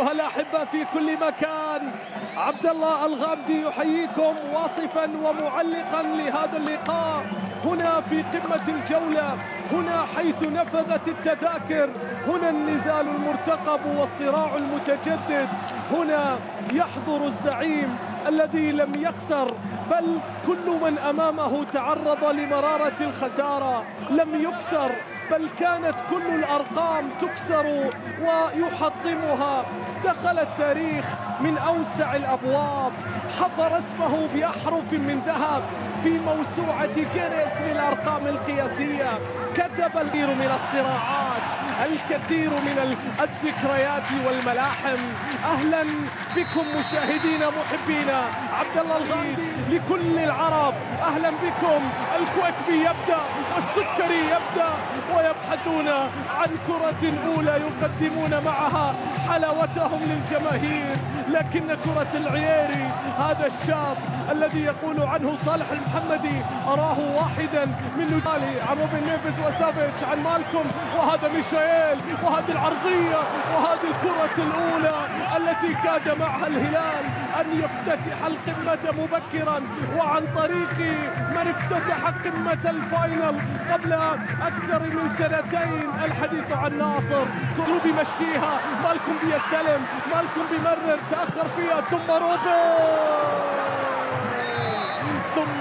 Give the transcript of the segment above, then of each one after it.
الأحبة في كل مكان، عبد الله الغامدي يحييكم واصفا ومعلقا لهذا اللقاء هنا في قمة الجولة، هنا حيث نفذت التذاكر، هنا النزال المرتقب والصراع المتجدد، هنا يحضر الزعيم الذي لم يخسر، بل كل من أمامه تعرض لمرارة الخسارة، لم يكسر، بل كانت كل الأرقام تكسر ويحطمها. دخل التاريخ من أوسع الأبواب، حفر اسمه بأحرف من ذهب في موسوعة جينيس للأرقام القياسية، كتب الكثير من الصراعات، الكثير من الذكريات والملاحم. أهلا بكم مشاهدينا محبينا عبد الله الغامدي لكل العرب، أهلا بكم. الكويكبي يبدأ والسكري يبدأ ويبحثون عن كرة أولى يقدمون معها حلاوتهم للجماهير، لكن كرة العييري هذا الشاب الذي يقول عنه صالح المحمدي أراه واحدا من نجالي، عن روبن نيفيز وسافيتش، عن مالكوم، وهذا ميشائيل، وهذه العرضية، وهذه الكرة الأولى التي كاد معها الهلال أن يفتتح القمة مبكرا، وعن طريق من افتتح قمة الفاينل قبل أكثر من سنتين، الحديث عن ناصر. كلو بيمشيها، مالكوم بيستلم، مالكوم بيمرر، تأخر فيها، ثم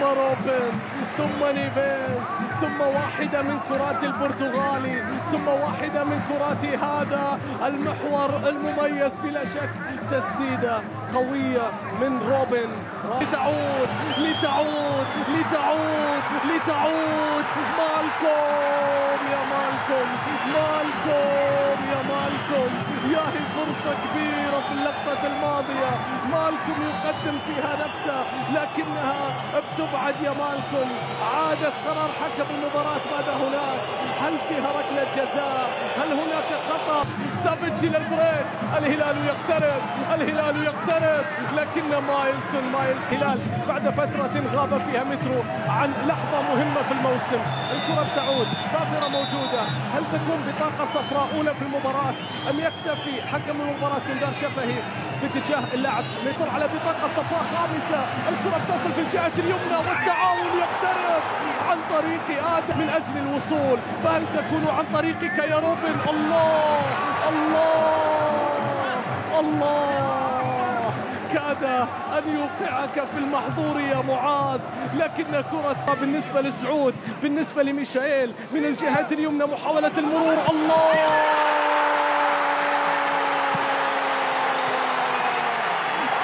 روبن، ثم نيفيز، ثم واحدة من كرات البرتغالي، ثم واحدة من كرات هذا المحور المميز بلا شك. تسديدة قوية من روبن، لتعود مالكوم يا مالكوم، يا هي فرصة كبيرة في اللقطة الماضية، مالكوم يقدم فيها نفسه لكنها بتبعد يا مالكوم. عادت قرار حكم المباراة، ماذا هناك؟ هل فيها ركلة جزاء؟ هل هناك خطأ؟ سافيتش إلى البريك، الهلال يقترب، لكن مايلز هلال بعد فترة غاب فيها مترو عن لحظة مهمة في الموسم. الكرة بتعود، صافرة موجودة، هل تكون بطاقة صفراء أولى في المباراة أم يكتفي حكم المباراة من دار شفهي باتجاه اللاعب ميسر على بطاقة صفراء خامسة؟ الكرة بتصل في الجهة اليمنى والتعاون يقترب عن طريق آدم من أجل الوصول، فهل تكون عن طريقك يا روبن؟ الله كاد أن يوقعك في المحظور يا معاذ، لكن كرة بالنسبة لسعود، بالنسبة لميشائيل من الجهة اليمنى، محاولة المرور، الله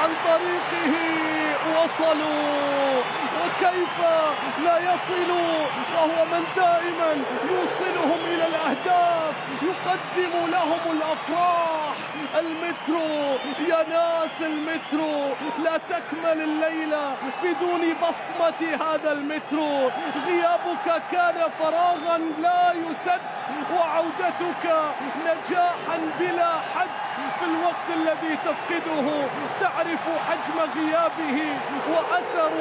عن طريقه وصلوا، وكيف لا يصلوا وهو من دائما يوصلهم إلى الأهداف، يقدم لهم الأفراح. المترو يا ناس، المترو لا تكمل الليلة بدون بصمة هذا المترو. غيابك كان فراغا لا يسد، وعودتك نجاحا بلا حد في الوقت الذي تفقده. تعرف حجم غيابه وأثر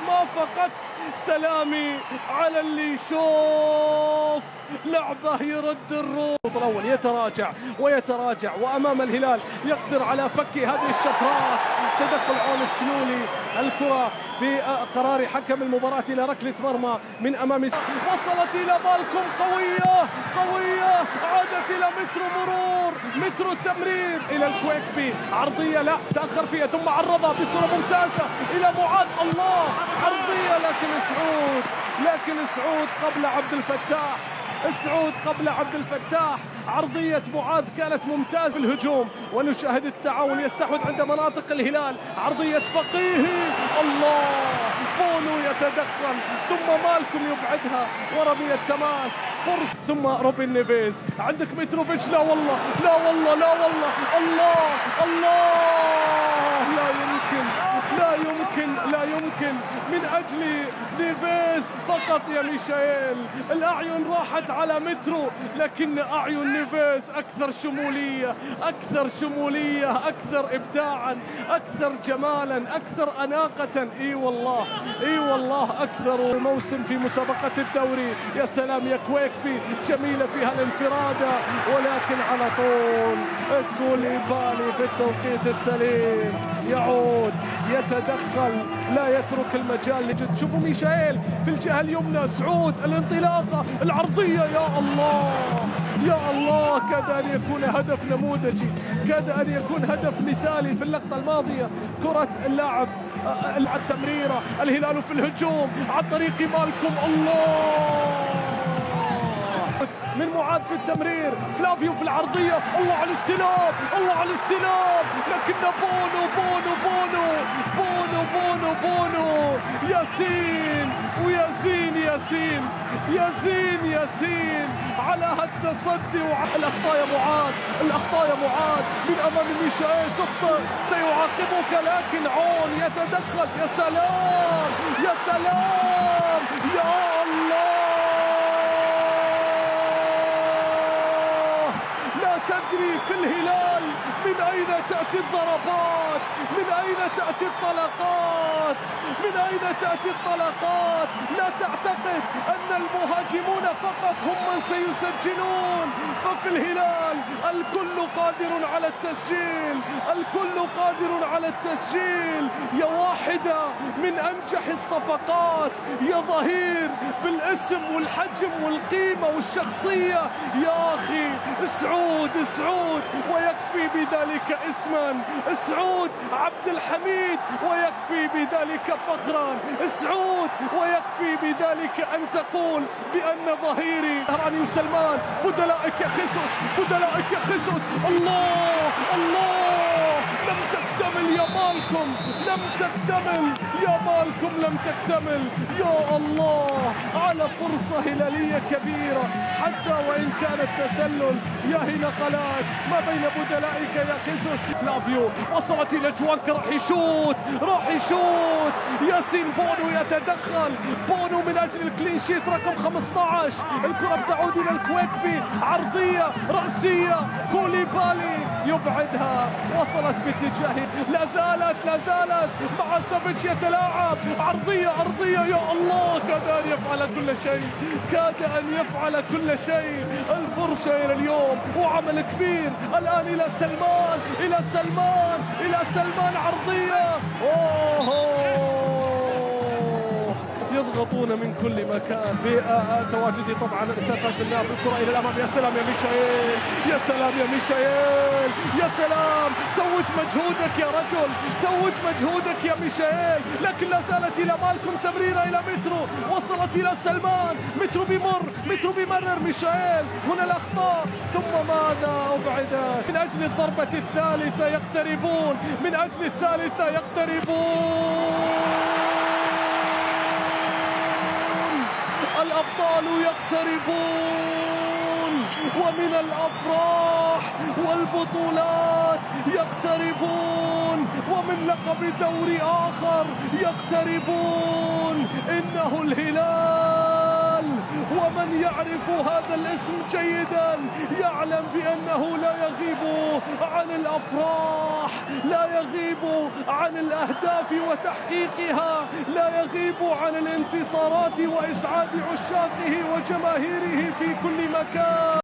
ما فقدت. سلامي على اللي يشوف لعبه يرد الروح. الأول يتراجع وأمام الهلال يقدر على فك هذه الشفرات. تدخل عون السلولي، الكرة بقرار حكم المباراة إلى ركلة مرمى من أمام، وصلت إلى مالكوم، قوية، عادت إلى مترو التمرير إلى الكويكبي، عرضية لا تأخر فيها، ثم عرضها بصورة ممتازة إلى معاذ، الله عرضية، لكن سعود قبل عبد الفتاح. عرضية معاذ كانت ممتازة في الهجوم، ونشاهد التعاون يستحوذ عند مناطق الهلال. عرضية فقيهي، الله، بونو يتدخل، ثم مالكوم يبعدها ورمي التماس، فرصة، ثم روبن نيفيز. عندك متروفيتش، لا والله، الله لا يمكن يمكن، لا يمكن، لا يمكن، من أجل نيفيز فقط يا ميشائيل. الأعين راحت على مترو، لكن أعين نيفيز أكثر شمولية، أكثر شمولية، أكثر إبداعا، أكثر جمالا، أكثر أناقة. إي والله، إي والله، أكثر موسم في مسابقة الدوري. يا سلام يا كويكبي، جميلة فيها الانفرادة، ولكن على طول كوليبالي في التوقيت السليم يعود يتدخل، لا يترك المجال لجد. شوفوا ميشائيل في الجهة اليمنى، سعود الانطلاقة العرضية، يا الله يا الله، كاد أن يكون هدف نموذجي، كاد أن يكون هدف مثالي في اللقطة الماضية. كرة اللاعب التمريرة، الهلال في الهجوم عن طريق مالكم، الله من معاذ في التمرير، فلافيو في العرضية، الله على الاستلام، الله على الاستلام، لكن بونو بونو بونو بونو بونو بونو، ياسين وياسين، ياسين ياسين ياسين على هالتصدي. الأخطاء يا معاذ، الأخطاء يا معاذ من أمام ميشائيل، تخطئ سيعاقبك، لكن عون يتدخل. يا سلام يا سلام يا الله، تدري في الهلال من أين تأتي الضربات، من أين تأتي الطلقات، من أين تأتي الطلقات. لا تعتقد أن المهاجمون فقط هم من سيسجلون، ففي الهلال الكل قادر على التسجيل، الكل قادر على التسجيل. يا واحدة من أنجح الصفقات، يا ظهير بالاسم والحجم والقيمة والشخصية، يا أخي سعود، سعود ويكفي بذلك اسما، سعود عبد الحميد ويكفي بذلك فخرا، سعود ويكفي بذلك أن تقول بأن ظهيري راني وسلمان بدلائك يا خيسوس، بدلائك يا خيسوس. الله الله، لم تكتمل يا مالكم، لم تكتمل يا مالكم، لم تكتمل. يا الله على فرصة هلالية كبيرة، حتى وإن كان التسلل ياهي نقلات ما بين بدلائك يا خيسوس. فلافيو وصلت إلى جوانكا، راح يشوت، راح يشوت. ياسين بونو يتدخل، بونو من أجل الكلين شيت رقم 15. الكرة بتعود إلى الكويكبي، عرضية رأسية، كوليبالي يبعدها، وصلت باتجاه، لا زالت مع سافيتش يتلاعب، عرضية أرضية، يا الله، كاد أن يفعل كل شيء، كاد أن يفعل كل شيء. الفرصة إلى اليوم وعمل كبير الآن إلى سلمان، إلى سلمان، إلى سلمان، عرضية، يضغطون من كل مكان بتواجدي طبعا الثقة بالله في الكرة إلى الأمام. يا سلام يا ميشائيل، يا سلام يا ميشائيل، يا سلام، توج مجهودك يا رجل، توج مجهودك يا ميشائيل. لكن لا زالت إلى مالكم، تمريرة إلى مترو، وصلت إلى سلمان، مترو بيمر، مترو بيمرر، ميشائيل هنا الأخطاء، ثم ماذا أبعدت. من أجل الضربة الثالثة يقتربون، من أجل الثالثة يقتربون، الأبطال يقتربون، ومن الأفراح والبطولات يقتربون، ومن لقب دوري آخر يقتربون. إنه الهلال، ومن يعرف هذا الاسم جيدا يعلم بأنه لا يغيب عن الأفراح، لا يغيب عن الأهداف وتحقيقها، لا يغيب عن الانتصارات وإسعاد عشاقه وجماهيره في كل مكان.